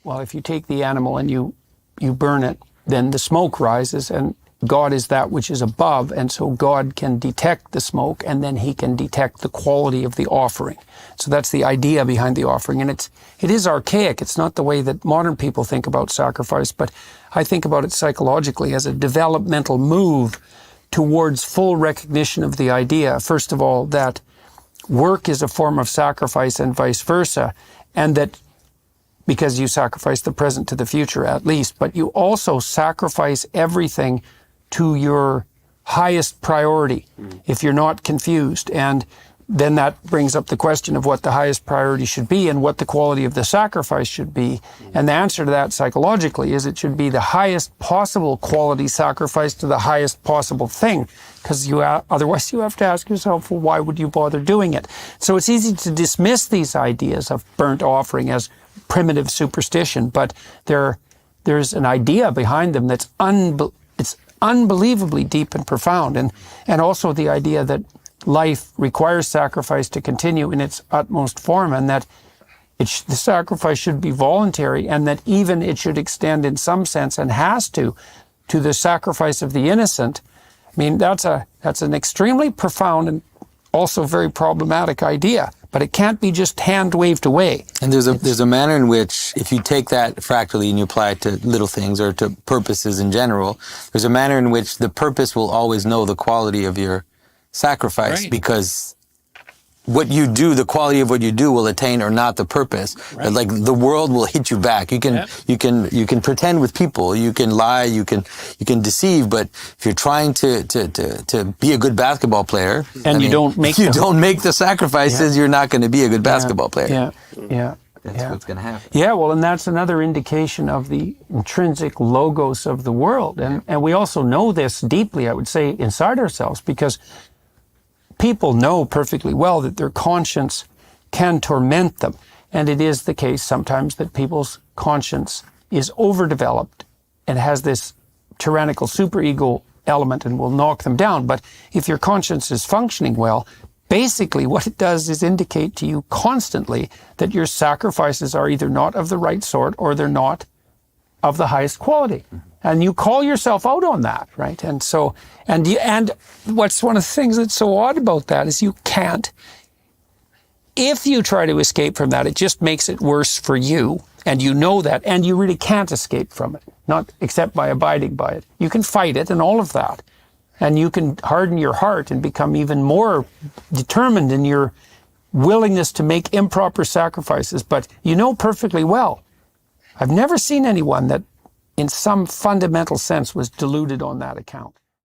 well, if you take the animal and you burn it, then the smoke rises, and God is that which is above, and so God can detect the smoke, and then he can detect the quality of the offering. So that's the idea behind the offering, and it is archaic. It's not the way that modern people think about sacrifice, but I think about it psychologically as a developmental move towards full recognition of the idea, first of all, that work is a form of sacrifice and vice versa, and that because you sacrifice the present to the future at least, but you also sacrifice everything to your highest priority, if you're not confused. And then that brings up the question of what the highest priority should be and what the quality of the sacrifice should be. And the answer to that psychologically is it should be the highest possible quality sacrifice to the highest possible thing, because otherwise you have to ask yourself, well, why would you bother doing it? So it's easy to dismiss these ideas of burnt offering as primitive superstition, but there's an idea behind them that's unbelievably deep and profound, and also the idea that life requires sacrifice to continue in its utmost form, and that the sacrifice should be voluntary, and that even it should extend in some sense, and has to the sacrifice of the innocent. I mean, that's an extremely profound and also very problematic idea, but it can't be just hand-waved away. And there's a manner in which, if you take that fractally and you apply it to little things or to purposes in general, there's a manner in which the purpose will always know the quality of your sacrifice, right? Because what you do, the quality of what you do will attain or not the purpose. Right. Like the world will hit you back. You can pretend with people, you can lie, you can deceive, but if you're trying to be a good basketball player and you don't make the sacrifices, you're not going to be a good basketball player. That's what's going to happen. Yeah, well, and that's another indication of the intrinsic logos of the world. And we also know this deeply, I would say, inside ourselves, because people know perfectly well that their conscience can torment them. And it is the case sometimes that people's conscience is overdeveloped and has this tyrannical superego element and will knock them down. But if your conscience is functioning well, basically what it does is indicate to you constantly that your sacrifices are either not of the right sort or they're not of the highest quality. And you call yourself out on that, right? And so, and what's one of the things that's so odd about that is you can't, if you try to escape from that, it just makes it worse for you. And you know that, and you really can't escape from it, not except by abiding by it. You can fight it and all of that. And you can harden your heart and become even more determined in your willingness to make improper sacrifices. But you know perfectly well, I've never seen anyone that in some fundamental sense was deluded on that account.